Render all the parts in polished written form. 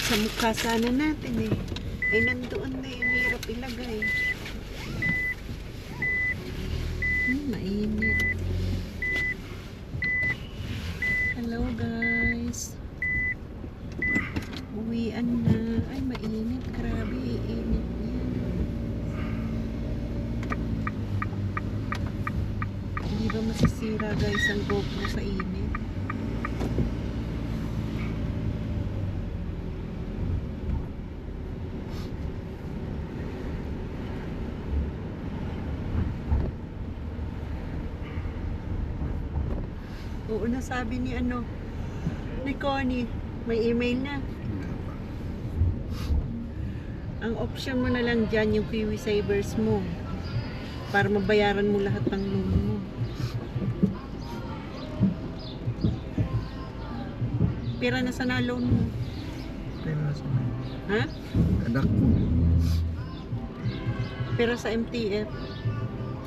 Sa mukha sana natin eh. Ay nandoon na yun, hirap ilagay. Mainit. Hello guys. Uwian na. Ay mainit, grabe, init niya. Hindi ba masisira guys ang GoPro sa init? Oo, nasabi ni ni Connie, may email na. Ang option mo na lang dyan yung Kiwi Savers mo para mabayaran mo lahat ng loan mo. Pera na sana loan mo. Pera sa Ha? anak ko. Pera sa MTF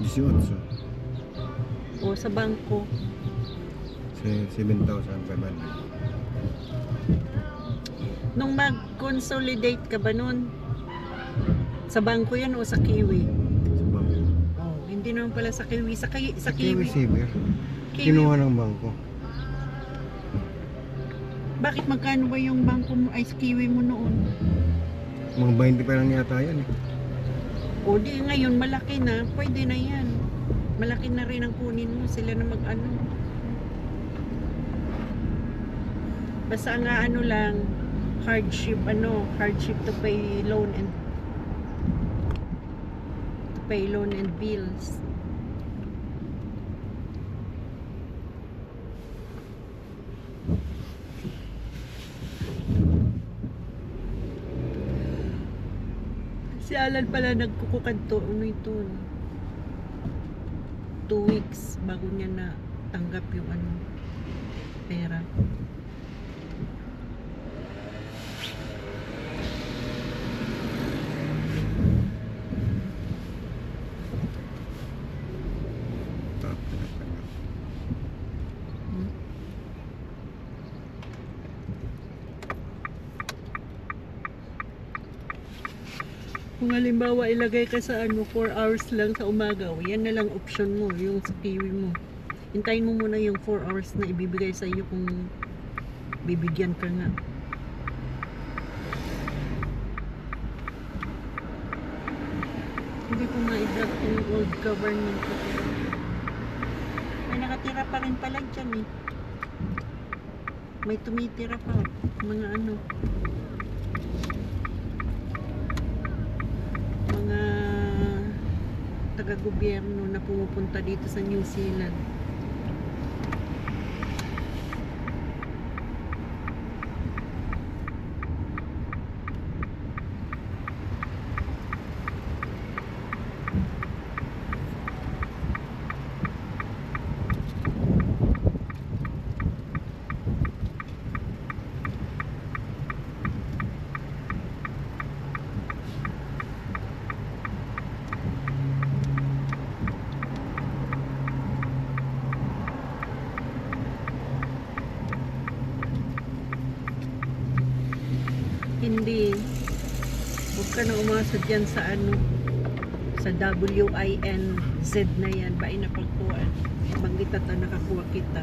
18. o sa bangko. 7,500. Nung mag-consolidate ka ba nun? Sa bangko yan o sa Kiwi? Sa bangko. Oh, hindi naman pala sa Kiwi. Sa Kiwi Kiwi. Saver. Kiwi. Kinuha ng bangko. Bakit magkano ba yung bangko mo ay sa Kiwi mo noon? Mga 20 pa lang yata yan eh. O di ngayon malaki na, pwede na yan. Malaki na rin ang kunin mo, sila na basta nga lang, hardship to pay loan and bills. Si Alan pala nagkukukanto, ito 2 weeks bago niya na tanggap yung pera. Kung halimbawa ilagay ka sa 4 hours lang sa umaga, yan na lang option mo, yung sa Kiwi mo. Hintayin mo muna yung 4 hours na ibibigay sa iyo kung bibigyan ka nga. Hindi ko ma-i-block yung old government ko. May nakatira pa rin pala dyan eh. May tumitira pa. Mga taga-gobyerno na pumupunta dito sa New Zealand. Hindi. Huwag ka na umasa dyan sa sa WINZ na yan. Ba ay napagkuhan. Banggit at nakakuha kita.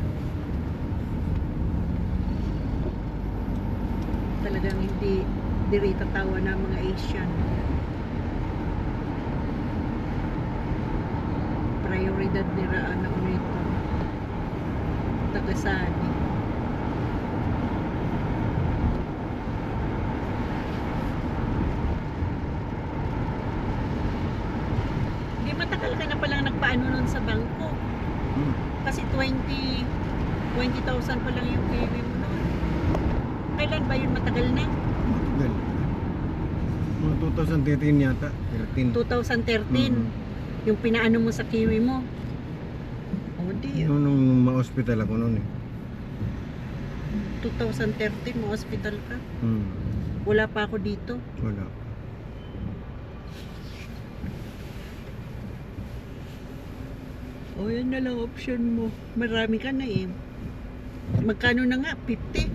Talagang hindi diri tatawa na mga Asian. Prioridad nila nito. Tagasani. Matagal ka na palang nagpaano nun sa bangko. Kasi 20,000 pa lang yung Kiwi mo nun. Kailan ba yun? Matagal na? Matagal. Mga 2013 yata. 2013. Yung pinaano mo sa Kiwi mo. O di. Nung ma-hospital ako noon eh. 2013 mo hospital ka? Wala pa ako dito. Wala. O yan na lang option mo. Marami ka na eh. Magkano na nga? 50?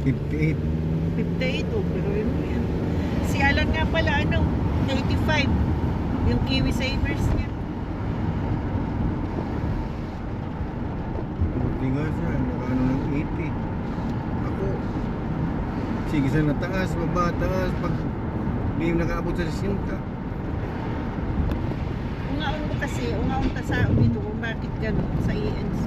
58. 58, oh, pero yun mo yan. Si Alan nga pala, 85. Yung Kiwi Savers niya. Buti nga siya, nakaano ng 80. Ako, sige sa nataas, baba, taas, pag hindi nakaabot sa 60. Ungaon mo kasi, ungaon ka sa dito kung bakit gano'n sa ENC.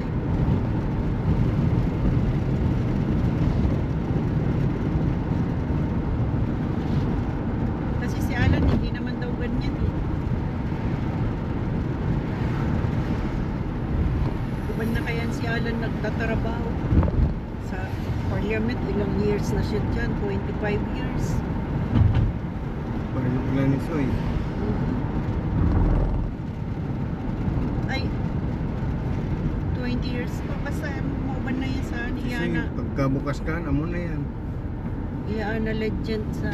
Kasi si Alan hindi naman daw ganyan eh. Kuban na kaya si Alan nagtatrabaho sa parliament, ilang years na siya dyan, 25 years. Parang yung ilan ni Soy. Ay, 20 years pa basta mauban na yan sa Kasi Yana. pagkabukas ka, amo na yan. Yana legend sa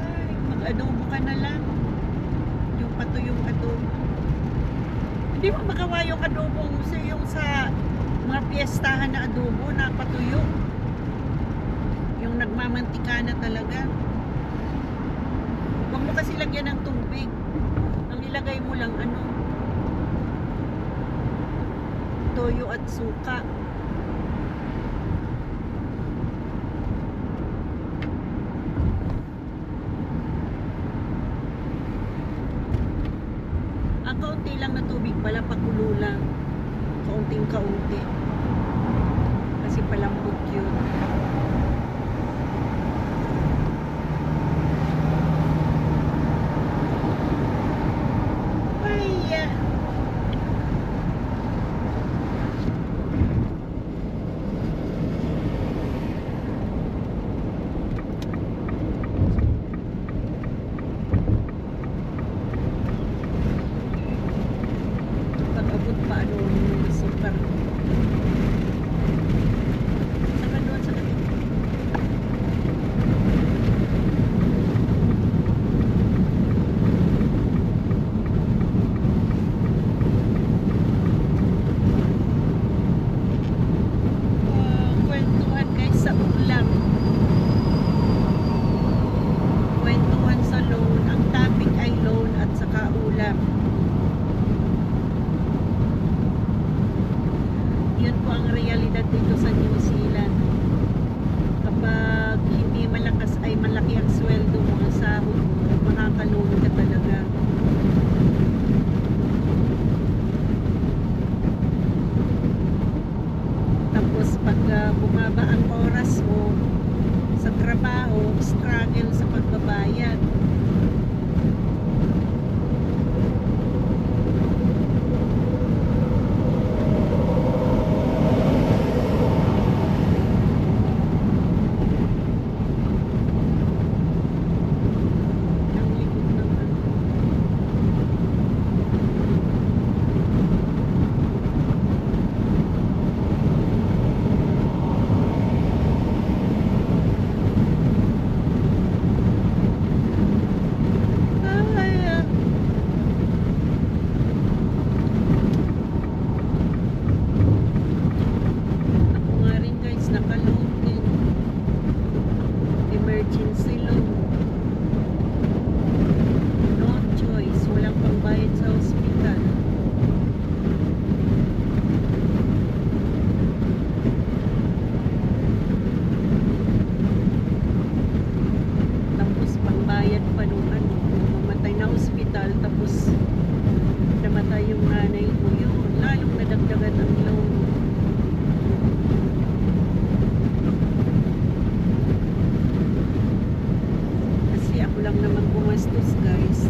ay, mag-adobo ka na lang. Yung patuyong adobo. Hindi mo magawa yung adobo yung sa mga piyestahan na adobo na patuyo. Yung nagmamantika na talaga. Huwag mo kasi lagyan ng tubig. Ang ilagay mo lang toyo at suka. Ang kaunti lang na tubig pala, pakulo lang. Kaunting kaunti. Kasi palambot yun. Ay, pag-abot pa yung super. Saka doon sa kwentuhan guys sa ulam. Kwentuhan sa loan. Ang topic ay loan at saka ulam. Yun po ang realidad dito sa New Zealand. Kapag hindi malakas ay malaki ang sweldo mo, ang sahod mo, makaka-loan ka talaga. Tapos pag bumaba ang oras mo sa trabaho, struggle sa pagbabayad. Ang likod naman. Ay, ako nga rin guys, nakaload din. Emergency loan. No choice. Walang pangbayad sa ospital. Tapos pangbayad pa nung mamatay na ospital. Tapos namatay yung nanay mo. Yun, lalong nadagdagan ang loan. Kasi ako lang naman gumastos guys.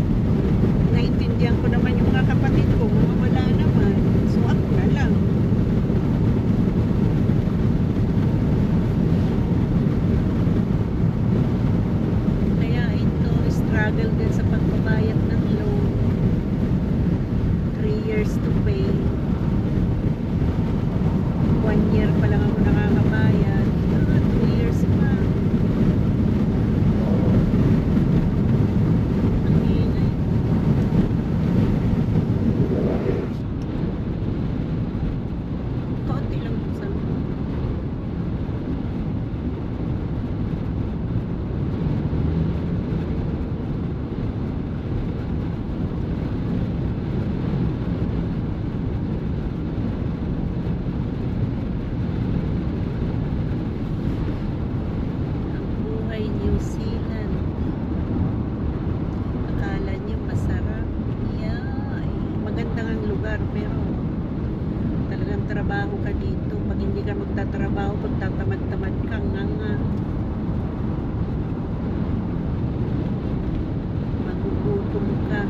Naintindihan ko naman yung mga kapatid ko, wala naman. So ako na lang. Kaya ito, struggle din sa pagbabayad ng loan. 3 years to pay. 1 year pa lang ako nakakabayad. 2 years pa. Ang ingay. pero talagang trabaho ka dito. Pag hindi ka magtatrabaho, pagtatamad-tamad ka nga magugutom ka.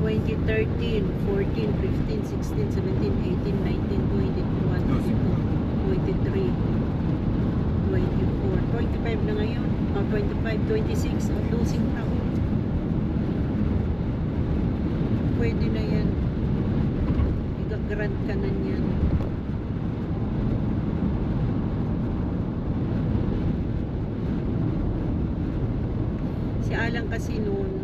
Twenty 13, 14, 15, 16, 17, 18, 19, 20, 21, 22, 23, 24, 25 na ngayon. 25, 26, losing taon. Pwede na yan. Igagrant ka na yan. Si Alang kasi noon,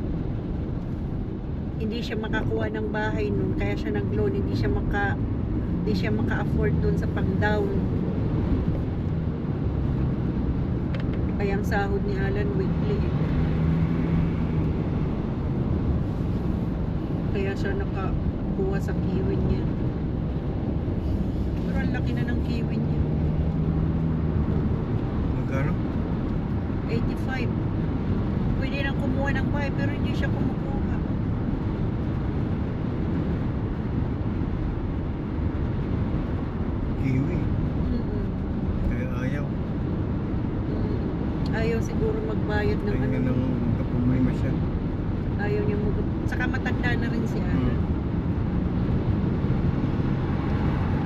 hindi siya makakuha ng bahay noon, kaya siya nag-loan, hindi siya maka-afford doon sa pang-down. Kaya ang sahod ni Alan weekly. Kaya siya nakakuha sa kiwi niya. Pero ang laki na ng kiwi niya. Magkano? 85. Pwede nang kumuha ng bahay pero hindi siya kumukuha. Kiwi. Mm-mm. Kaya ayaw. Ayaw siguro magbayad ng Kaya nga nang kapumay siya. Ayaw niya saka matanda na rin si Alan.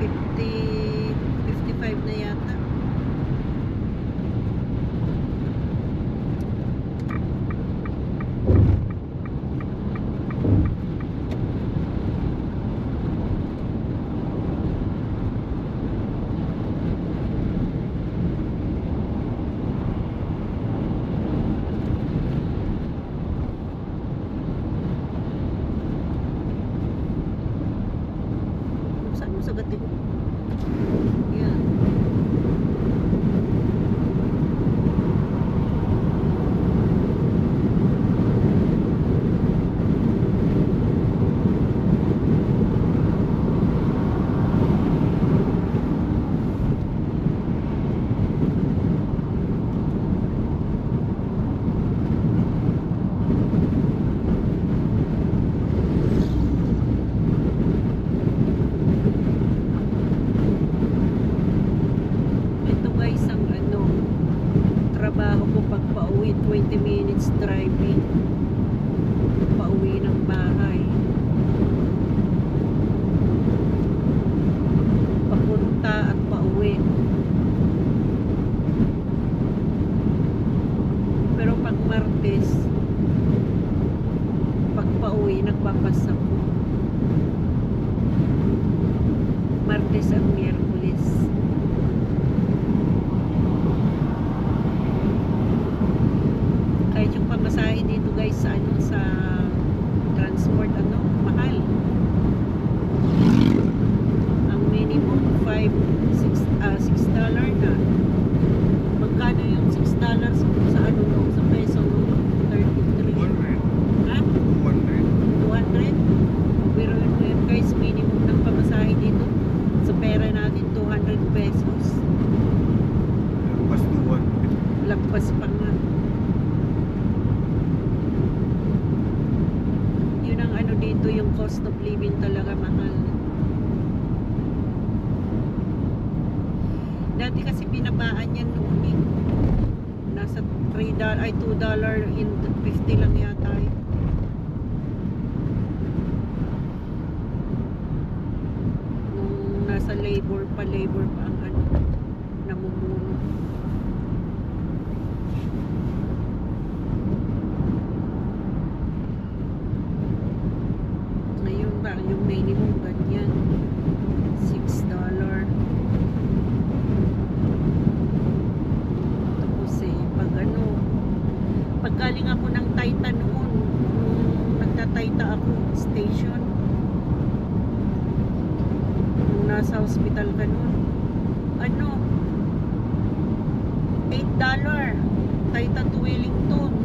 55 na yata. Saan mo sagatin? Yan. Ito guys ang trabaho ko pag pauwi, 20 minutes driving pauwi ng bahay, papunta at pauwi. Pero pag Martes, pag pauwi nagbabas ako. Martes at Miyerkules. Kahit yung pamasahe dito guys sa sa transport mahal. Ang minimum $6 na. Magkano yung $6 sa sa peso no? 33. 100. Ha? 100. 200? Pero yun guys, minimum ng pamasahe dito sa pera natin 200 pesos. Pastuan. Lagpas pa nga. Yun ang dito, yung cost of living talaga mahal. Dati kasi binabaan yan noon eh. Nasa $2 in 50 lang yata eh. Nung nasa labor pa ang namumuno. nagtatayta noon. Nung nagtatayta ako, station. Nung nasa hospital ka noon. Ano? $8. Tayta to Wellington.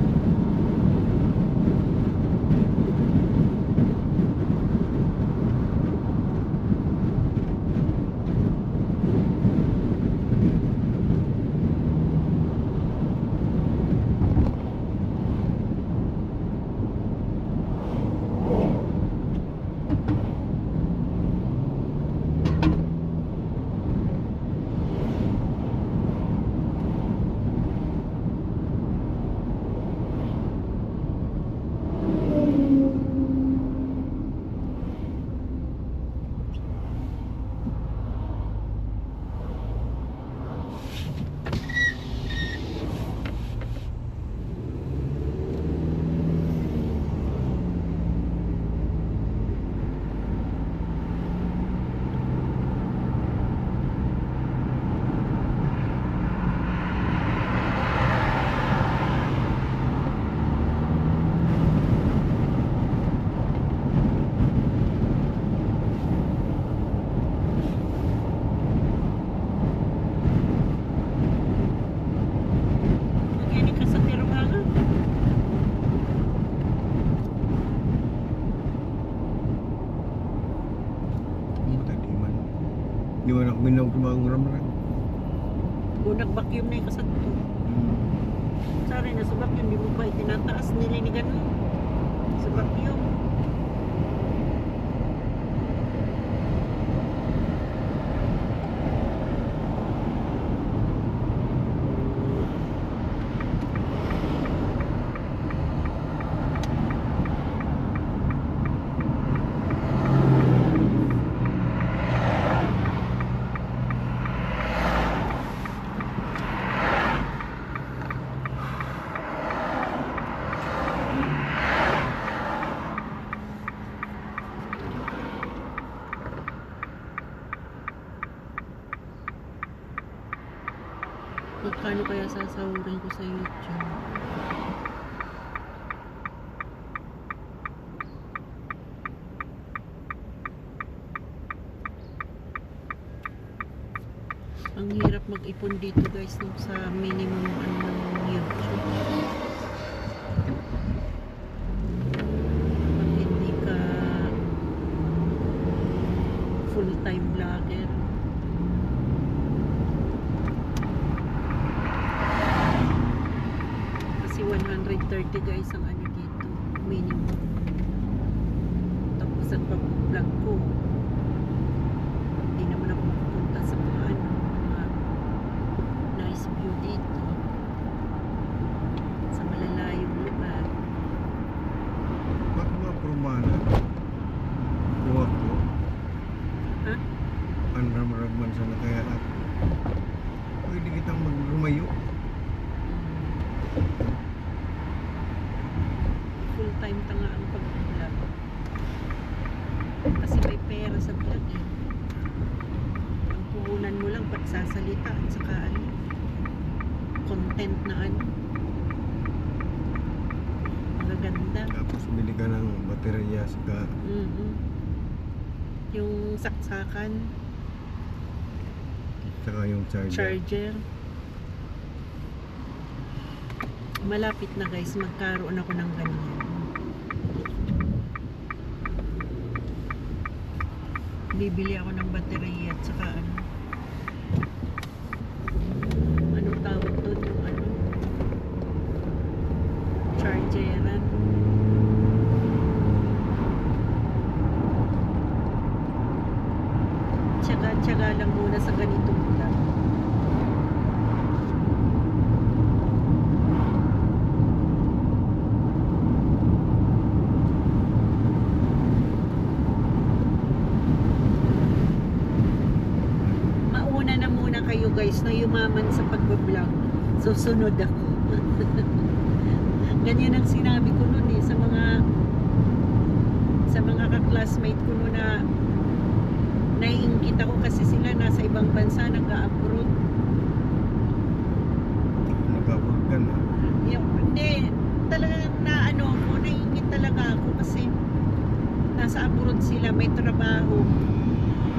Magaling ka sa tirumaga. Di man ako minaw kumang ram. Kung nag-vacuum na yung kasagto. Sorry na sa vacuum, di mo pa itinataas nilinigan mo. Sa vacuum. Magkano kaya sasahurin ko sa YouTube? Ang hirap mag-ipon dito guys nung sa minimum ano ng YouTube. Pag hindi ka full-time vlogger. Kasi 130 guys ang ano dito, minimum. Tapos ang pag-vlog ko, hindi naman ako pupunta sa mga ano, mga nice view dito. Sa malalayong lugar. Bakit mga prumana? Buwag ko. Ha? Ang ram-raman sana kaya at pwede kitang maglumayo. Full time ta nga ang pag-vlog. Kasi may pera sa vlog eh. Ang puhunan mo lang pagsasalita at saka ano, content na ano. Magaganda. Tapos bili ka ng baterya saka Yung saksakan, saka yung charger. charger. Malapit na guys, magkaroon ako ng ganyan. Bibili ako ng baterya at saka ano. Anong tawag doon? Yung ano? Chargeran. Tsaga lang muna sa ganitong vlog. Mauna na muna kayo guys na yumaman sa pagbablog. Susunod ako. Ganyan ang sinabi ko nun eh sa mga ka-classmate ko nun na naiinggit ako kasi sila nasa ibang bansa nag-a-abroad. Nag-abroad ka na. Hindi, talagang na ano abroad sila, may trabaho.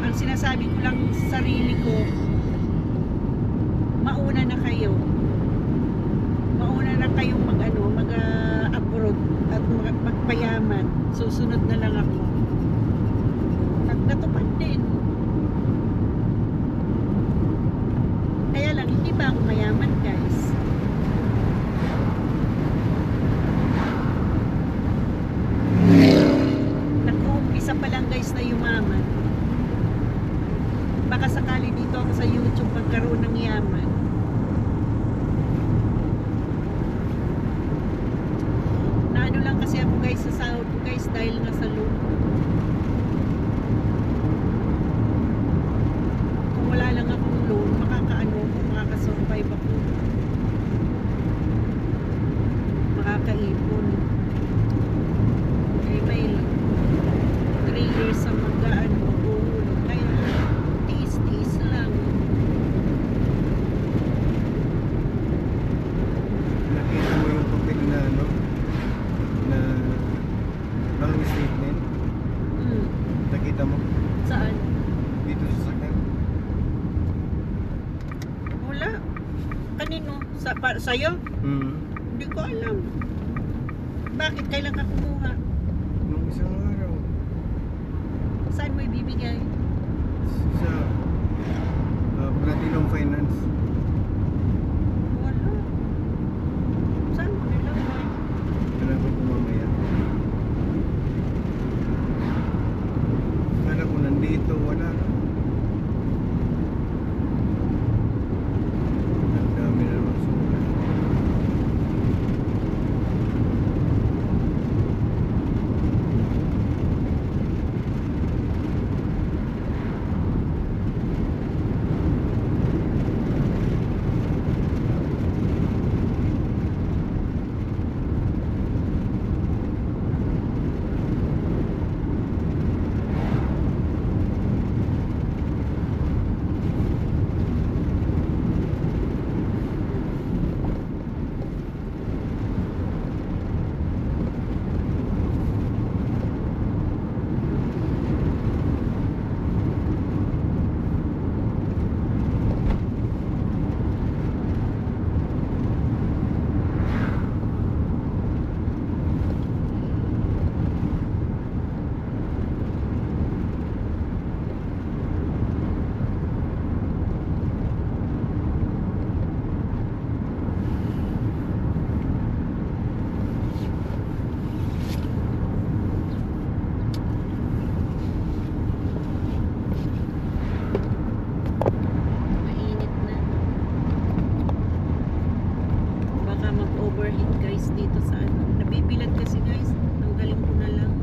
Ang sinasabi ko lang sa sarili ko, mauna na kayo. Mauna na kayong mag-abroad at magpayaman. Susunod na lang ako. Natupad din. Kaya lang, hindi ba ako mayaman, guys? Nag-uumpisa pa lang, guys, na yumaman. Baka sakali dito ako sa YouTube magkaroon ng yaman. Na ano lang kasi ako, guys, sa sahod ko, guys, dahil nga sa loan. Kung wala lang akong loan, makakasurvive ako. Makakaipon. Eh, may 3 years sa mag-uulo. Kaya, tiis-tiis lang. Nakita mo yung papel na na bank statement? Nakita mo? Saan? Dito sa sakyan? Wala. Kanino? Sa'yo? Hindi ko alam. Bakit? Kailan ka kumuha? Nung isang araw. Saan mo ibibigay? Sa Platinum Finance. Wala. Saan mo nilagay? Hanapin ko mamaya. Kala ko nandito, wala. Ang dami na naman sulat. Mainit na. Baka mag-overheat, guys, dito sa ano. Nabibilad kasi, guys. Tanggalin ko na lang.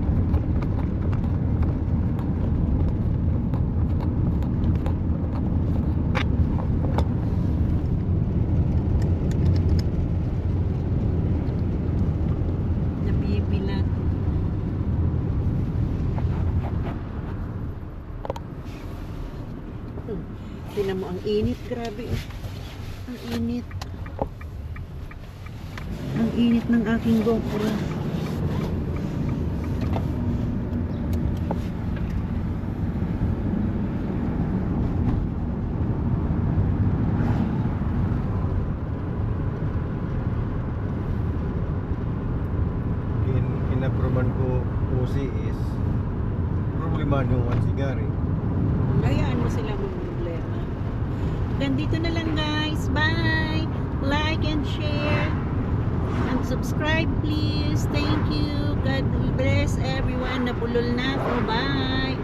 Nabibilad. Tingnan mo, ang init, grabe. Ang init. Ang init ng aking GoPro. In-approvean ko OC is problemado ang sigari. Hayaan mo sila problema. Nandito na lang, guys. Bye! Like and share. And subscribe, please. Thank you. God bless everyone. Napulol na ako. Bye!